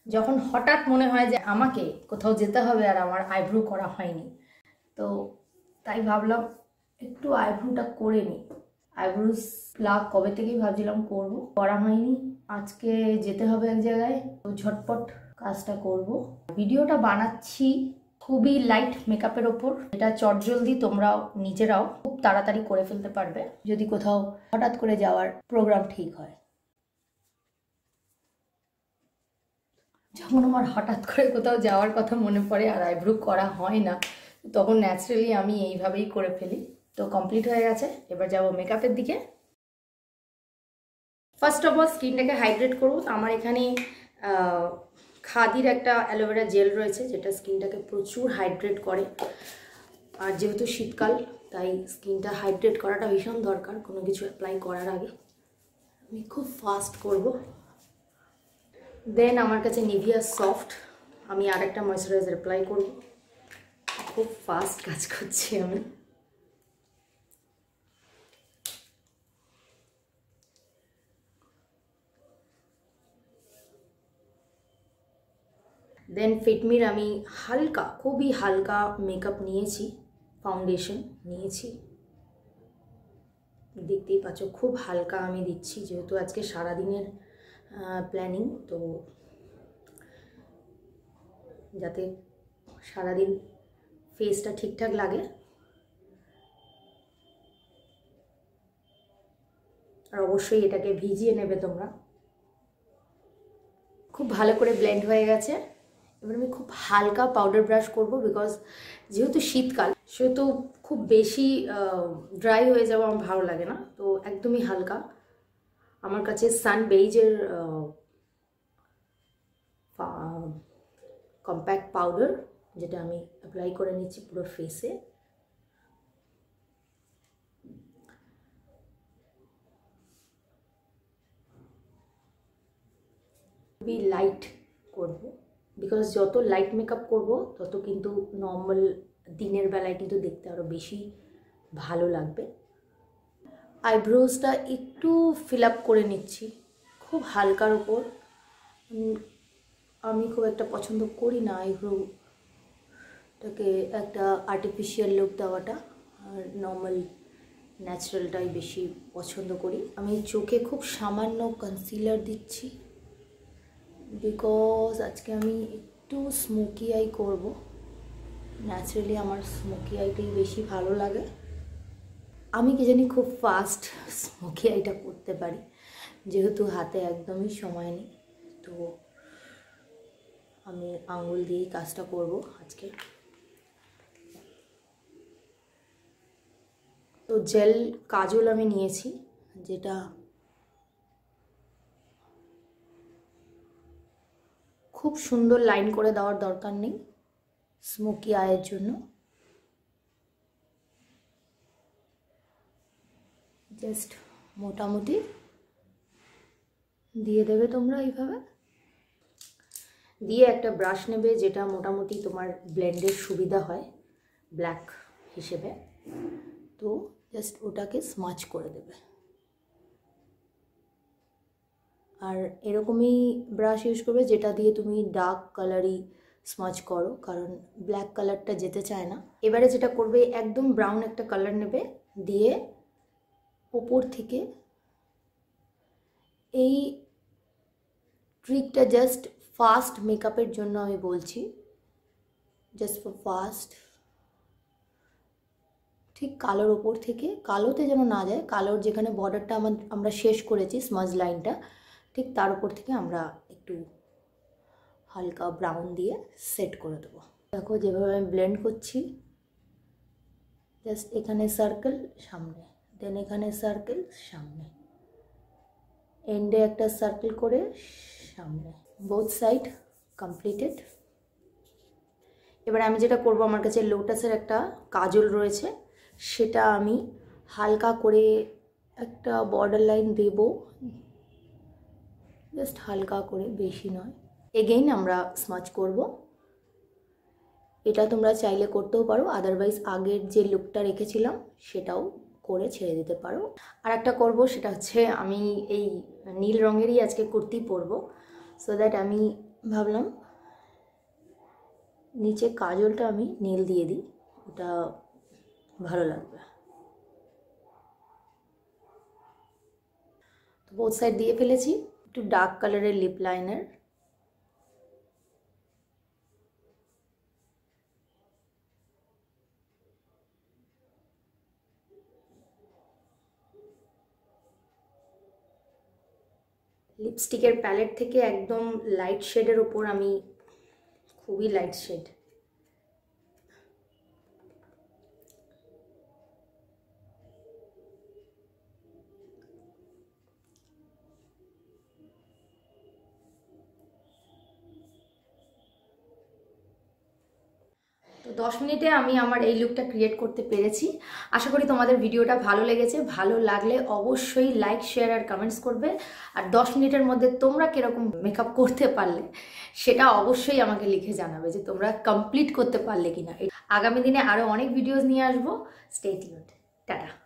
যখন হঠাৎ মনে হয় যে আমাকে কোথাও যেতে হবে আর আমার আইব্রো করা হয়নি, তো তাই ভাবলাম একটু আইব্রোটা করে নিই। আইব্রোস প্লাক কবে থেকেই ভাবছিলাম করব, করা হয়নি। আজকে যেতে হবে এক জায়গায়, তো ঝটপট কাজটা করব। ভিডিওটা বানাচ্ছি খুবই লাইট মেকআপের ওপর, এটা চটজলদি তোমরাও নিজেরাও খুব তাড়াতাড়ি করে ফেলতে পারবে যদি কোথাও হঠাৎ করে যাওয়ার প্রোগ্রাম ঠিক হয়। যখন আমার হঠাৎ করে কোথাও যাওয়ার কথা মনে পড়ে আর আইব্রো করা হয় না, তখন ন্যাচারালি আমি এইভাবেই করে ফেলি। তো কমপ্লিট হয়ে গেছে, এবার যাবো মেকআপের দিকে। ফার্স্ট অফ অল স্কিনটাকে হাইড্রেট করবো। তো আমার এখানে খাদির একটা অ্যালোভেরা জেল রয়েছে, যেটা স্কিনটাকে প্রচুর হাইড্রেট করে। আর যেহেতু শীতকাল, তাই স্কিনটা হাইড্রেট করাটা ভীষণ দরকার কোনো কিছু অ্যাপ্লাই করার আগে। আমি খুব ফাস্ট করব। দেন আমার কাছে নিভিয়া সফট, আমি আরেকটা ময়শ্চারাইজার অ্যাপ্লাই করব। খুব ফাস্ট কাজ করছি আমি। দেন ফিটমির আমি হালকা, খুবই হালকা মেকআপ নিয়েছি, ফাউন্ডেশন নিয়েছি, দেখতেই পাচ্ছ খুব হালকা আমি দিচ্ছি, যেহেতু আজকে সারাদিনের প্ল্যানিং, তো যাতে সারাদিন ফেসটা ঠিকঠাক লাগে। আর অবশ্যই এটাকে ভিজিয়ে নেবে তোমরা। খুব ভালো করে ব্লেন্ড হয়ে গেছে। এবার আমি খুব হালকা পাউডার ব্রাশ করব, বিকজ যেহেতু শীতকাল, সেহেতু খুব বেশি ড্রাই হয়ে যাওয়া আমার ভালো লাগে না। তো একদমই হালকা। আমার কাছে সানবেইজের কম্প্যাক্ট পাউডার, যেটা আমি অ্যাপ্লাই করে নিচ্ছি পুরো ফেসে। খুবই লাইট করব, বিকজ যত লাইট মেকআপ করব তত কিন্তু নর্মাল দিনের বেলায় কিন্তু দেখতে আরও বেশি ভালো লাগবে। আইব্রোজটা একটু ফিল আপ করে নিচ্ছি খুব হালকার উপর। আমি খুব একটা পছন্দ করি না আইব্রোটাকে একটা আর্টিফিশিয়াল লুক দেওয়াটা, আর নর্মাল ন্যাচারালটাই বেশি পছন্দ করি। আমি চোখে খুব সামান্য কনসিলার দিচ্ছি, বিকজ আজকে আমি একটু স্মোকি আই করব। ন্যাচারালি আমার স্মোকি আইটাই বেশি ভালো লাগে। আমি কি জানি খুব ফাস্ট স্মোকি আইটা করতে পারি, যেহেতু হাতে একদমই সময় নেই। তো আমি আঙুল দিয়েই কাজটা করব আজকে। তো জেল কাজল আমি নিয়েছি, যেটা খুব সুন্দর লাইন করে দেওয়ার দরকার নেই স্মোকি আইয়ের জন্য। জাস্ট মোটামুটি দিয়ে দেবে তোমরা এইভাবে। দিয়ে একটা ব্রাশ নেবে, যেটা মোটামুটি তোমার ব্লেন্ডের সুবিধা হয় ব্ল্যাক হিসেবে। তো জাস্ট ওটাকে স্মাচ করে দেবে। আর এরকমই ব্রাশ ইউজ করবে যেটা দিয়ে তুমি ডার্ক কালারই স্মাচ করো, কারণ ব্ল্যাক কালারটা যেতে চায় না। এবারে যেটা করবে, একদম ব্রাউন একটা কালার নেবে, দিয়ে ওপর থেকে এই ট্রিকটা জাস্ট ফাস্ট মেকআপের জন্য আমি বলছি, জাস্ট ফর ফাস্ট, ঠিক কালোর ওপর থেকে, কালোতে যেন না যায়, কালোর যেখানে বর্ডারটা আমরা শেষ করেছি স্মাজ লাইনটা, ঠিক তার উপর থেকে আমরা একটু হালকা ব্রাউন দিয়ে সেট করে দেবো। দেখো যেভাবে আমি ব্লেন্ড করছি, জাস্ট এখানে সার্কেল সামনে, দেন এখানে সার্কেল সামনে, এন্ডে একটা সার্কেল করে সামনে, বোথ সাইড কমপ্লিটেড। এবার আমি যেটা করব, আমার কাছে লোটাসের একটা কাজল রয়েছে, সেটা আমি হালকা করে একটা বর্ডার লাইন দেব, জাস্ট হালকা করে, বেশি নয়। এগেইন আমরা স্মাচ করব। এটা তোমরা চাইলে করতেও পারো, আদারওয়াইজ আগের যে লুকটা রেখেছিলাম সেটাও করে ছেড়ে দিতে পারো। আর একটা করব, সেটা হচ্ছে আমি এই নীল রঙেরই আজকে কুর্তি পরবো। সো দ্যাট আমি ভাবলাম নিচে কাজলটা আমি নীল দিয়ে দিই, ওটা ভালো লাগবে। তো বোথ সাইড দিয়ে ফেলেছি। একটু ডার্ক কালারের লিপ লাইনার, লিপস্টিকের প্যালেট থেকে একদম লাইট শেডের ওপর আমি খুবই লাইট শেড, তো 10 মিনিটে আমি আমার এই লুকটা ক্রিয়েট করতে পেরেছি। আশা করি তোমাদের ভিডিওটা ভালো লেগেছে। ভালো লাগলে অবশ্যই লাইক, শেয়ার আর কমেন্টস করবে। আর 10 মিনিটের মধ্যে তোমরা কিরকম মেকআপ করতে পারলে সেটা অবশ্যই আমাকে লিখে জানাবে যে তোমরা কমপ্লিট করতে পারলে কিনা। আগামী দিনে আরও অনেক ভিডিওস নিয়ে আসবো। Stay tuned. টাটা।